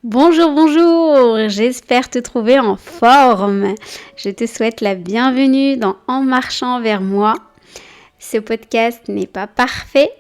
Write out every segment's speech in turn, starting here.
Bonjour, bonjour, j'espère te trouver en forme. Je te souhaite la bienvenue dans En marchant vers moi. Ce podcast n'est pas parfait,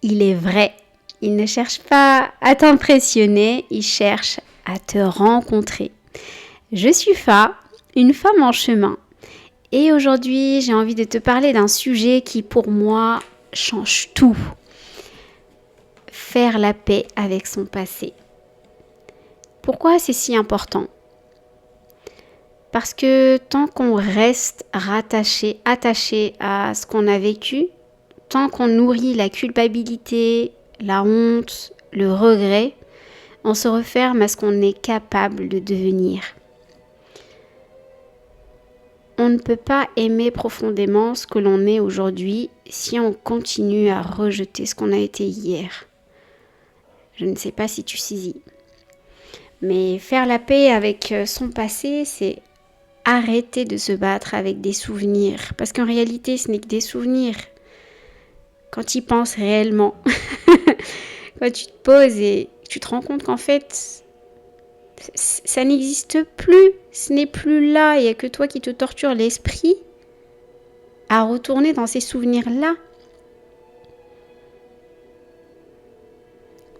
il est vrai. Il ne cherche pas à t'impressionner, il cherche à te rencontrer. Je suis Fa, une femme en chemin. Et aujourd'hui, j'ai envie de te parler d'un sujet qui pour moi change tout. Faire la paix avec son passé. Pourquoi c'est si important ? Parce que tant qu'on reste attaché à ce qu'on a vécu, tant qu'on nourrit la culpabilité, la honte, le regret, on se referme à ce qu'on est capable de devenir. On ne peut pas aimer profondément ce que l'on est aujourd'hui si on continue à rejeter ce qu'on a été hier. Je ne sais pas si tu saisis. Mais faire la paix avec son passé, c'est arrêter de se battre avec des souvenirs. Parce qu'en réalité, ce n'est que des souvenirs. Quand tu y penses réellement, quand tu te poses et tu te rends compte qu'en fait, ça n'existe plus. Ce n'est plus là. Il n'y a que toi qui te tortures l'esprit à retourner dans ces souvenirs-là.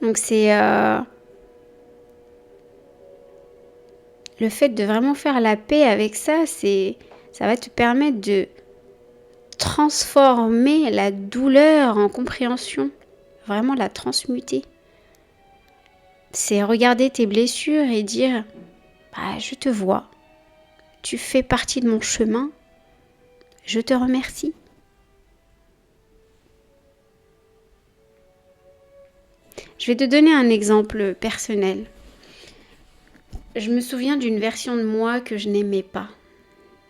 Donc c'est le fait de vraiment faire la paix avec ça, ça va te permettre de transformer la douleur en compréhension, vraiment la transmuter. C'est regarder tes blessures et dire je te vois, tu fais partie de mon chemin, je te remercie. Je vais te donner un exemple personnel. Je me souviens d'une version de moi que je n'aimais pas,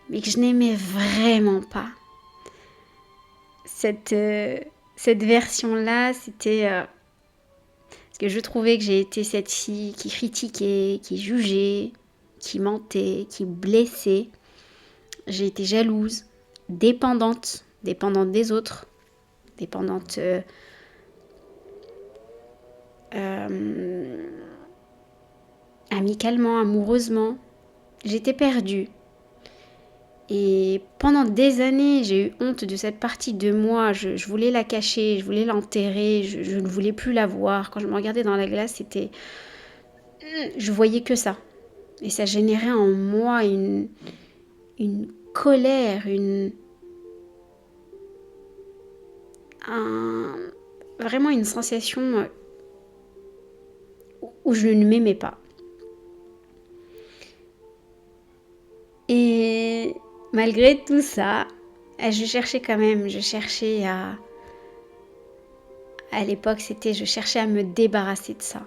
mais que je n'aimais vraiment pas. Cette version-là, c'était parce que je trouvais que j'ai été cette fille qui critiquait, qui jugeait, qui mentait, qui blessait. J'ai été jalouse, dépendante des autres, dépendante amicalement, amoureusement. J'étais perdue. Et pendant des années, j'ai eu honte de cette partie de moi. Je voulais la cacher, je voulais l'enterrer, je ne voulais plus la voir. Quand je me regardais dans la glace, je voyais que ça. Et ça générait en moi une colère, vraiment une sensation où je ne m'aimais pas. Et malgré tout ça, je cherchais à l'époque, je cherchais à me débarrasser de ça.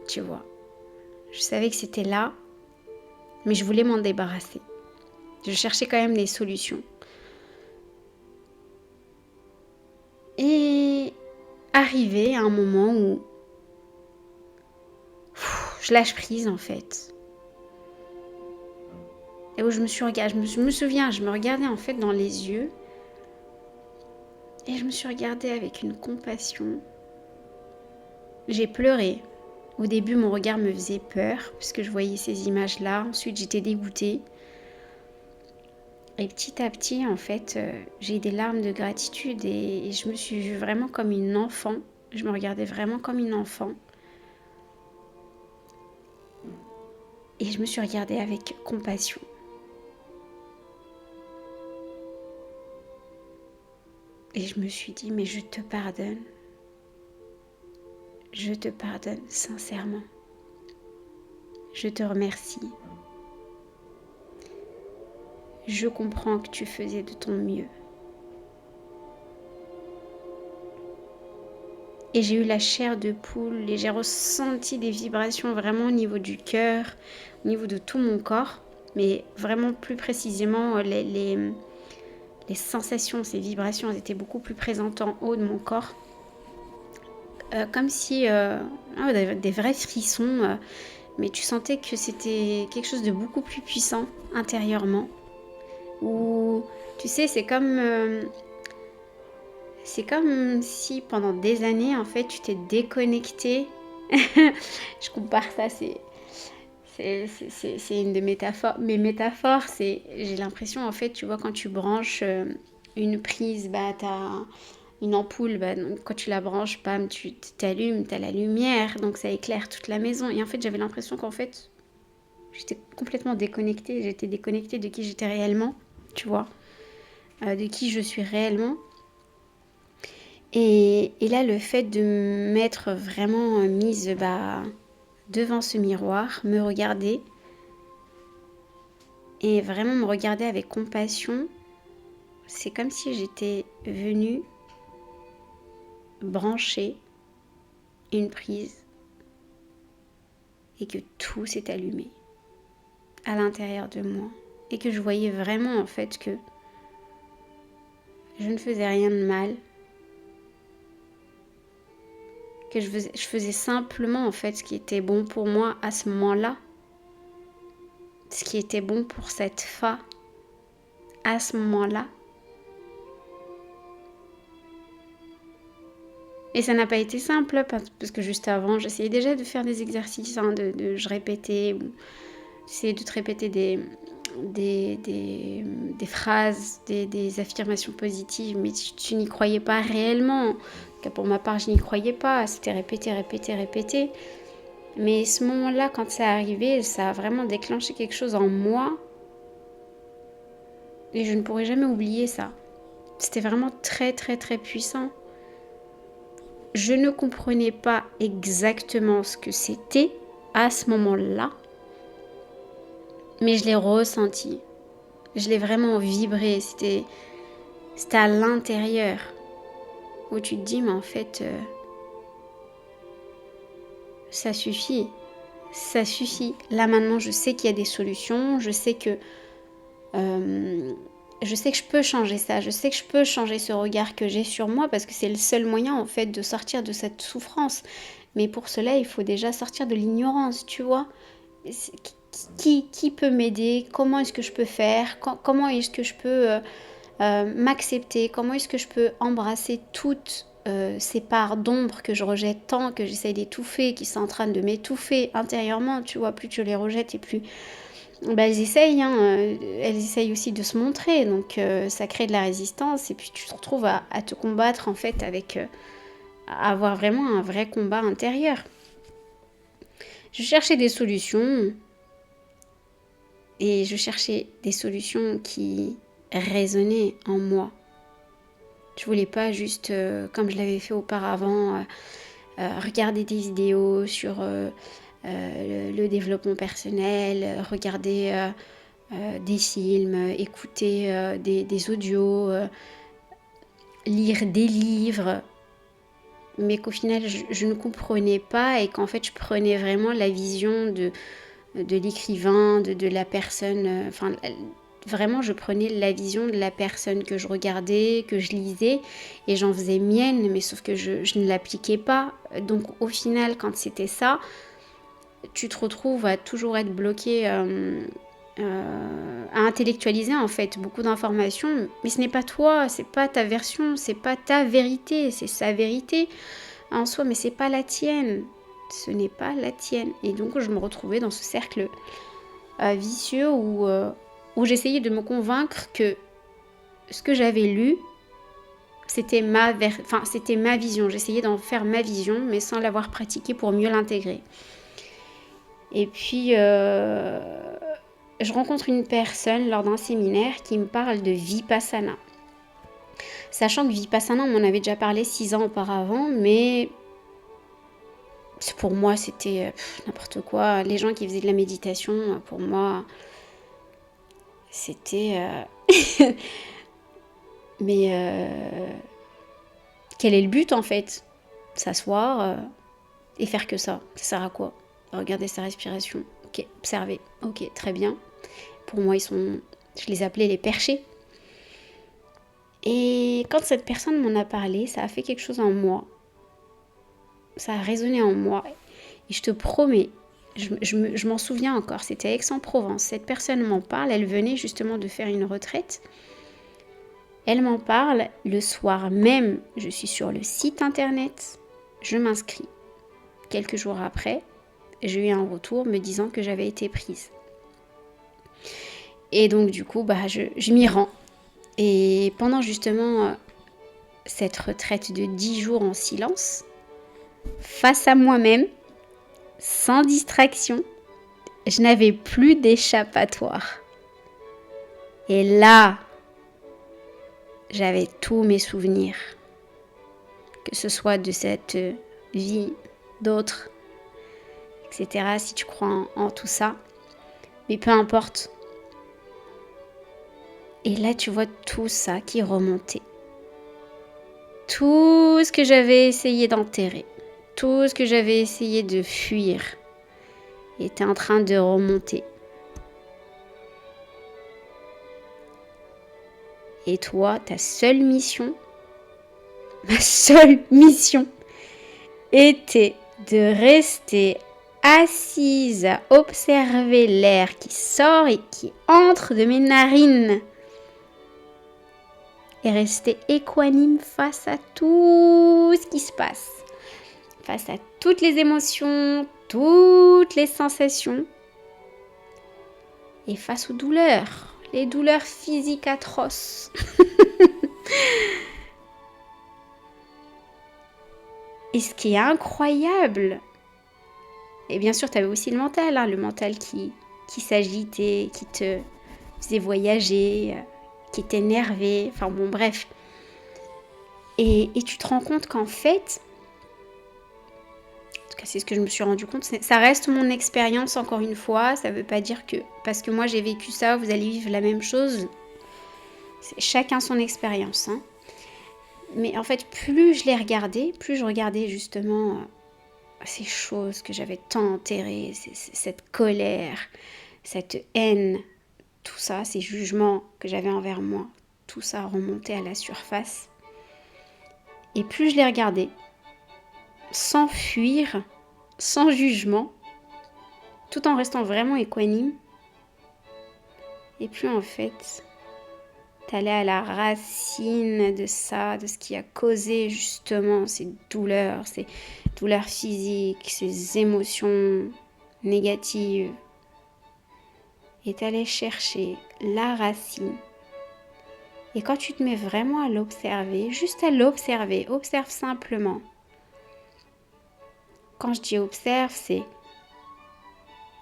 Tu vois. Je savais que c'était là, mais je voulais m'en débarrasser. Je cherchais quand même des solutions. Et arrivé à un moment où je lâche prise en fait. Et où je me souviens, je me regardais en fait dans les yeux. Et je me suis regardée avec une compassion. J'ai pleuré. Au début, mon regard me faisait peur, puisque je voyais ces images-là. Ensuite, j'étais dégoûtée. Et petit à petit, en fait, j'ai eu des larmes de gratitude et je me suis vue vraiment comme une enfant. Je me regardais vraiment comme une enfant. Et je me suis regardée avec compassion. Et je me suis dit, mais je te pardonne. Je te pardonne sincèrement. Je te remercie. Je comprends que tu faisais de ton mieux. Et j'ai eu la chair de poule et j'ai ressenti des vibrations vraiment au niveau du cœur, au niveau de tout mon corps. Mais vraiment plus précisément, les sensations, ces vibrations, elles étaient beaucoup plus présentes en haut de mon corps. Comme si des vrais frissons, mais tu sentais que c'était quelque chose de beaucoup plus puissant intérieurement. Ou tu sais, c'est comme si pendant des années, en fait, tu t'es déconnecté Je compare ça, c'est une de mes métaphores. J'ai l'impression, en fait, tu vois, quand tu branches une prise, bah, t'as une ampoule, bah, donc quand tu la branches, bam, tu t'allumes, t'as la lumière, donc ça éclaire toute la maison. Et en fait, j'avais l'impression qu'en fait, j'étais complètement déconnectée. J'étais déconnectée de qui j'étais réellement, tu vois, de qui je suis réellement. Et là, le fait de m'être vraiment mise devant ce miroir, me regarder, et vraiment me regarder avec compassion, c'est comme si j'étais venue brancher une prise et que tout s'est allumé à l'intérieur de moi. Et que je voyais vraiment en fait que je ne faisais rien de mal. Que je faisais simplement en fait ce qui était bon pour moi à ce moment-là. Ce qui était bon pour cette Fa à ce moment-là. Et ça n'a pas été simple parce que juste avant, j'essayais déjà de faire des exercices, je répétais, j'essayais de te répéter des phrases, des affirmations positives, mais tu n'y croyais pas réellement. Pour ma part, je n'y croyais pas, c'était répéter, répéter, répéter. Mais ce moment-là, quand c'est arrivé, ça a vraiment déclenché quelque chose en moi. Et je ne pourrai jamais oublier ça. C'était vraiment très, très, très puissant. Je ne comprenais pas exactement ce que c'était à ce moment-là, mais je l'ai ressenti. Je l'ai vraiment vibré. C'était à l'intérieur où tu te dis, mais en fait, ça suffit. Ça suffit. Là maintenant, je sais qu'il y a des solutions. Je sais que je peux changer ça. Je sais que je peux changer ce regard que j'ai sur moi parce que c'est le seul moyen en fait de sortir de cette souffrance. Mais pour cela, il faut déjà sortir de l'ignorance, tu vois. Qui peut m'aider? Comment est-ce que je peux faire? Comment est-ce que je peux m'accepter? Comment est-ce que je peux embrasser toutes ces parts d'ombre que je rejette tant, que j'essaie d'étouffer, qui sont en train de m'étouffer intérieurement, tu vois, plus tu les rejettes et plus elles essayent, elles essayent aussi de se montrer, donc ça crée de la résistance et puis tu te retrouves à te combattre en fait à avoir vraiment un vrai combat intérieur. Je cherchais des solutions et je cherchais des solutions qui résonnaient en moi. Je voulais pas juste, comme je l'avais fait auparavant, regarder des vidéos sur le développement personnel, regarder des films, écouter des audios, lire des livres, mais qu'au final je ne comprenais pas et qu'en fait je prenais vraiment la vision de l'écrivain, de la personne, vraiment je prenais la vision de la personne que je regardais, que je lisais et j'en faisais mienne, mais sauf que je ne l'appliquais pas. Donc au final quand c'était ça, tu te retrouves à toujours être bloqué, à intellectualiser en fait beaucoup d'informations, mais ce n'est pas toi, c'est pas ta version, c'est pas ta vérité, c'est sa vérité en soi, mais c'est pas la tienne. Ce n'est pas la tienne. Et donc je me retrouvais dans ce cercle vicieux où j'essayais de me convaincre que ce que j'avais lu, c'était ma vision. J'essayais d'en faire ma vision, mais sans l'avoir pratiquée pour mieux l'intégrer. Et puis, je rencontre une personne lors d'un séminaire qui me parle de Vipassana. Sachant que Vipassana, on m'en avait déjà parlé 6 ans auparavant, mais pour moi, c'était n'importe quoi. Les gens qui faisaient de la méditation, pour moi, c'était... mais quel est le but, en fait? S'asseoir et faire que ça. Ça sert à quoi? Regarder sa respiration. Ok, observer. Ok, très bien. Pour moi, je les appelais les perchés. Et quand cette personne m'en a parlé, ça a fait quelque chose en moi. Ça a résonné en moi. Et je te promets, je m'en souviens encore, c'était à Aix-en-Provence. Cette personne m'en parle, elle venait justement de faire une retraite. Elle m'en parle le soir même, je suis sur le site internet, je m'inscris. Quelques jours après, j'ai eu un retour me disant que j'avais été prise. Et donc du coup, je m'y rends. Et pendant justement cette retraite de 10 jours en silence, face à moi-même, sans distraction, je n'avais plus d'échappatoire. Et là, j'avais tous mes souvenirs, que ce soit de cette vie, d'autres, etc. Si tu crois en tout ça, mais peu importe. Et là, tu vois tout ça qui remontait. Tout ce que j'avais essayé d'enterrer, tout ce que j'avais essayé de fuir, était en train de remonter. Et toi, ta seule mission, ma seule mission, était de rester assise à observer l'air qui sort et qui entre de mes narines. Et rester équanime face à tout ce qui se passe. Face à toutes les émotions, toutes les sensations. Et face aux douleurs, les douleurs physiques atroces. Et ce qui est incroyable, et bien sûr tu avais aussi le mental qui s'agitait, qui te faisait voyager, qui t'énervait, enfin bon bref. Et tu te rends compte qu'en fait, en tout cas c'est ce que je me suis rendu compte, ça reste mon expérience encore une fois, ça veut pas dire que parce que moi j'ai vécu ça, vous allez vivre la même chose. C'est chacun son expérience, hein. Mais en fait, plus je les regardais, plus je regardais justement ces choses que j'avais tant enterrées, cette colère, cette haine, tout ça, ces jugements que j'avais envers moi, tout ça remontait à la surface. Et plus je les regardais, sans fuir, sans jugement, tout en restant vraiment équanime, et plus en fait, t'allais à la racine de ça, de ce qui a causé justement ces douleurs physiques, ces émotions négatives. Et t'allais chercher la racine. Et quand tu te mets vraiment à l'observer, juste à l'observer, observe simplement. Quand je dis observe, c'est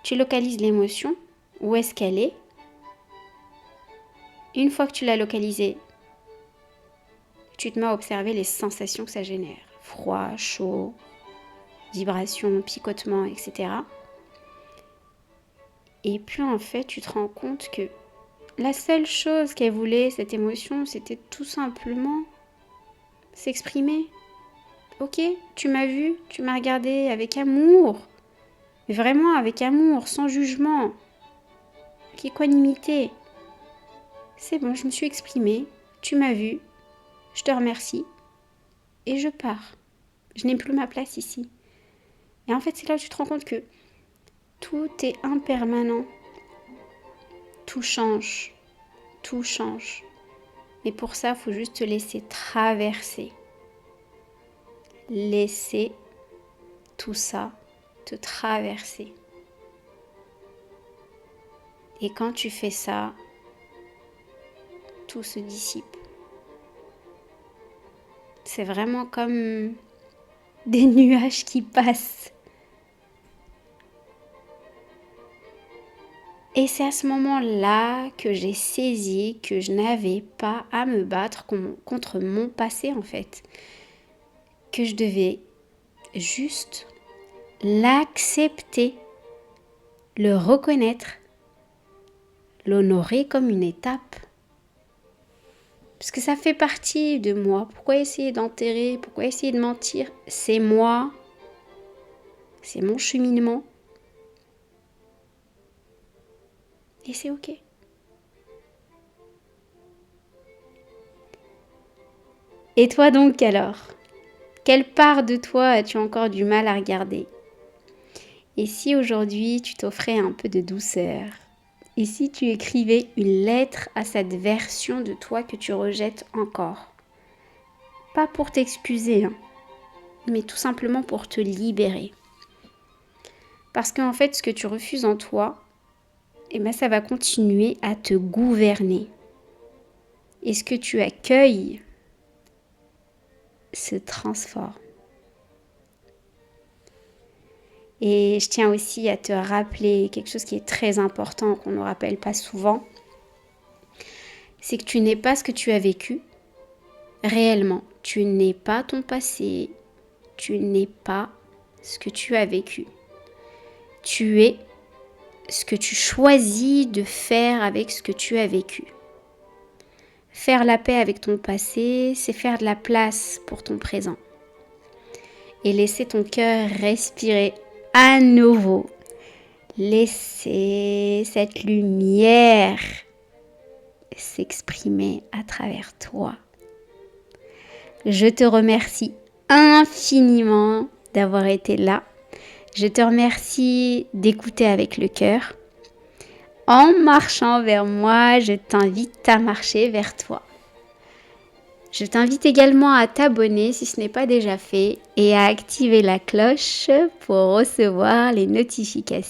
tu localises l'émotion, où est-ce qu'elle est. Une fois que tu l'as localisée, tu te mets à observer les sensations que ça génère. Froid, chaud, vibration, picotement, etc. Et puis en fait, tu te rends compte que la seule chose qu'elle voulait, cette émotion, c'était tout simplement s'exprimer. Ok, tu m'as vu, tu m'as regardé avec amour. Mais vraiment avec amour, sans jugement. Avec équanimité. C'est bon, je me suis exprimée, tu m'as vu, je te remercie. Et je pars. Je n'ai plus ma place ici. Et en fait, c'est là où tu te rends compte que tout est impermanent. Tout change. Tout change. Mais pour ça, il faut juste te laisser traverser. Laisser tout ça te traverser. Et quand tu fais ça, tout se dissipe. C'est vraiment comme des nuages qui passent. Et c'est à ce moment-là que j'ai saisi que je n'avais pas à me battre contre mon passé en fait. Que je devais juste l'accepter, le reconnaître, l'honorer comme une étape. Parce que ça fait partie de moi. Pourquoi essayer d'enterrer? Pourquoi essayer de mentir? C'est moi. C'est mon cheminement. Et c'est ok. Et toi donc alors? Quelle part de toi as-tu encore du mal à regarder? Et si aujourd'hui tu t'offrais un peu de douceur? Et si tu écrivais une lettre à cette version de toi que tu rejettes encore? Pas pour t'excuser, hein, mais tout simplement pour te libérer. Parce qu'en fait, ce que tu refuses en toi, ça va continuer à te gouverner. Et ce que tu accueilles se transforme. Et je tiens aussi à te rappeler quelque chose qui est très important, qu'on ne rappelle pas souvent. C'est que tu n'es pas ce que tu as vécu. Réellement, tu n'es pas ton passé. Tu n'es pas ce que tu as vécu. Tu es ce que tu choisis de faire avec ce que tu as vécu. Faire la paix avec ton passé, c'est faire de la place pour ton présent. Et laisser ton cœur respirer à nouveau. Laisser cette lumière s'exprimer à travers toi. Je te remercie infiniment d'avoir été là. Je te remercie d'écouter avec le cœur. En marchant vers moi, je t'invite à marcher vers toi. Je t'invite également à t'abonner si ce n'est pas déjà fait et à activer la cloche pour recevoir les notifications.